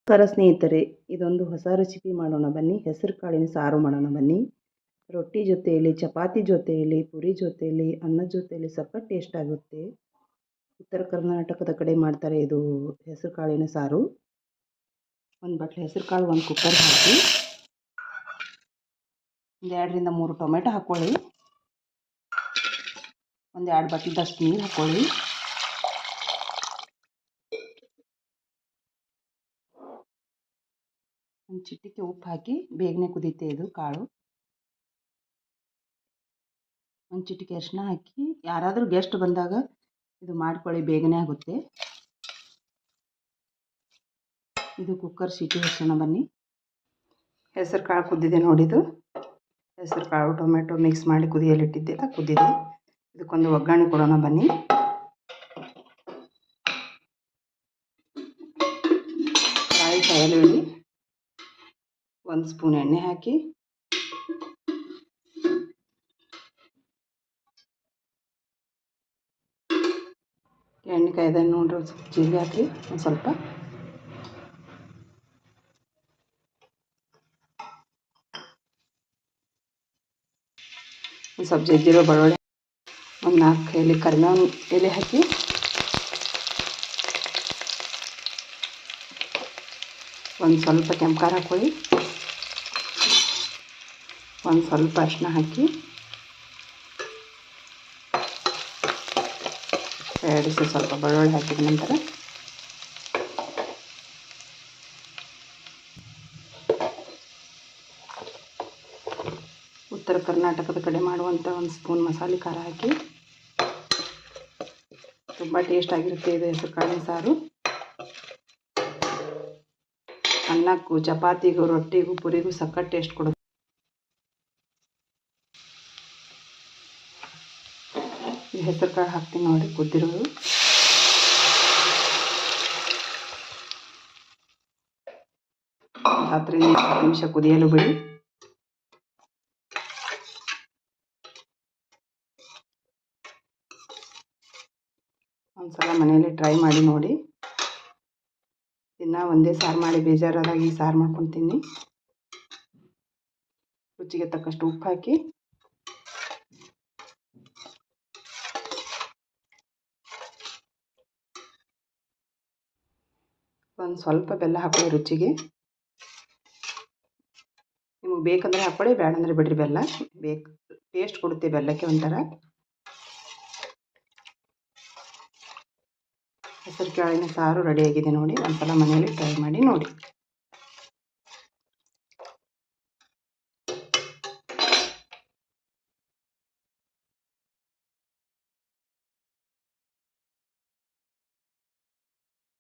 ನಮಸ್ಕಾರ ಸ್ನೇಹಿತರೆ, ಇದೊಂದು ಹೊಸ ರೆಸಿಪಿ ಮಾಡೋಣ ಬನ್ನಿ. ಹೆಸರು ಕಾಳಿನ ಸಾರು ಮಾಡೋಣ ಬನ್ನಿ. ರೊಟ್ಟಿ ಜೊತೆಯಲ್ಲಿ, ಚಪಾತಿ ಜೊತೆಯಲ್ಲಿ, ಪುರಿ ಜೊತೆಯಲ್ಲಿ, ಅನ್ನದ ಜೊತೆಯಲ್ಲಿ ಸಖತ್ ಟೇಸ್ಟ್ ಆಗುತ್ತೆ. ಉತ್ತರ ಕರ್ನಾಟಕದ ಕಡೆ ಮಾಡ್ತಾರೆ ಇದು ಹೆಸರು ಕಾಳಿನ ಸಾರು. ಒಂದು ಬಟ್ಲು ಹೆಸರು ಕಾಳು ಒಂದು ಕುಕ್ಕರ್ ಹಾಕಿ, ಒಂದು 2ರಿಂದ 3 ಟೊಮೆಟೊ ಹಾಕ್ಕೊಳ್ಳಿ. ಒಂದು 2 ಬಟ್ಲದಷ್ಟು ನೀರು ಹಾಕ್ಕೊಳ್ಳಿ. ಒಂದು ಚಿಟಿಕೆ ಉಪ್ಪು ಹಾಕಿ, ಬೇಗನೆ ಕುದೀತೆ ಇದು ಕಾಳು. ಒಂದು ಚಿಟಿಕೆ ಅರಿಶಿನ ಹಾಕಿ, ಯಾರಾದರೂ ಗೆಸ್ಟ್ ಬಂದಾಗ ಇದು ಮಾಡ್ಕೊಳ್ಳಿ, ಬೇಗನೆ ಆಗುತ್ತೆ. ಇದು ಕುಕ್ಕರ್ ಸೀಟಿ ಹಚ್ಚೋಣ ಬನ್ನಿ. ಹೆಸರು ಕಾಳು ಕುದ್ದಿದೆ ನೋಡಿದು. ಹೆಸರು ಕಾಳು ಟೊಮೆಟೊ ಮಿಕ್ಸ್ ಮಾಡಿ ಕುದಿಯಲಿಟ್ಟಿದ್ದೆ, ಕುದ್ದಿದೆ. ಇದಕ್ಕೊಂದು ಒಗ್ಗರಣೆ ಕೊಡೋಣ ಬನ್ನಿ. ಕಾಯಿ ಬಿಡಿ, 1 ಸ್ಪೂನ್ ಎಣ್ಣೆ ಹಾಕಿ, ಎಣ್ಣೆ ಕಾಯ್ದ ನೋಡ್ರಿ, ಜೀರಿಗೆ ಹಾಕಿ, ಒಂದು ಸ್ವಲ್ಪ ಜಜ್ಜಿರೋ ಬೆಳ್ಳುಳ್ಳಿ, ಒಂದು 4 ಎಲೆ ಕರಿಬೇವಿನ ಎಲೆ ಹಾಕಿ, ಒಂದು ಸ್ವಲ್ಪ ಕೆಂಪು ಖಾರ ಹಾಕ್ಕೊಳ್ಳಿ, ಒಂದು ಸ್ವಲ್ಪ ಅರಿಶಿನ ಹಾಕಿ, ಎಡಿಸಿ ಸ್ವಲ್ಪ ಬೆಳ್ಳುಳ್ಳಿ ಹಾಕಿದ ನಂತರ ಉತ್ತರ ಕರ್ನಾಟಕದ ಕಡೆ ಮಾಡುವಂಥ 1 ಸ್ಪೂನ್ ಮಸಾಲೆ ಖಾರ ಹಾಕಿ. ತುಂಬ ಟೇಸ್ಟ್ ಆಗಿರುತ್ತೆ ಇದು ಹೆಸರು ಕಾಳಿನ ಸಾರು. ಅನ್ನಕ್ಕೂ, ಚಪಾತಿಗೂ, ರೊಟ್ಟಿಗೂ, ಪುರಿಗೂ ಸಖತ್ ಟೇಸ್ಟ್ ಕೊಡುತ್ತೆ. ಈ ಹೆಸರು ಕಾಳು ಹಾಕ್ತೀನಿ ನೋಡಿ, ಕುದ್ದಿರೋದು. ರಾತ್ರಿ 10 ನಿಮಿಷ ಕುದಿಯಲು ಬಿಡಿ. ಒಂದ್ಸಲ ಮನೆಯಲ್ಲಿ ಟ್ರೈ ಮಾಡಿ ನೋಡಿ. ದಿನ ಒಂದೇ ಸಾರು ಮಾಡಿ ಬೇಜಾರಾದಾಗ ಈ ಸಾರು ಮಾಡ್ಕೊತೀನಿ. ರುಚಿಗೆ ತಕ್ಕಷ್ಟು ಉಪ್ಪು ಹಾಕಿ, ಒಂದು ಸ್ವಲ್ಪ ಬೆಲ್ಲ ಹಾಕೊಳ್ಳಿ ರುಚಿಗೆ. ನಿಮಗೆ ಬೇಕಂದರೆ ಹಾಕ್ಕೊಳ್ಳಿ, ಬೇಡಂದರೆ ಬಿಡ್ರಿ. ಬೆಲ್ಲ ಟೇಸ್ಟ್ ಕೊಡುತ್ತೆ ಬೆಲ್ಲಕ್ಕೆ ಒಂಥರ. ಹೆಸರು ಕಾಳಿನ ಸಾರು ರೆಡಿಯಾಗಿದೆ ನೋಡಿ. ಒಂದ್ಸಲ ಮನೆಯಲ್ಲಿ ಟ್ರೈ ಮಾಡಿ ನೋಡಿ.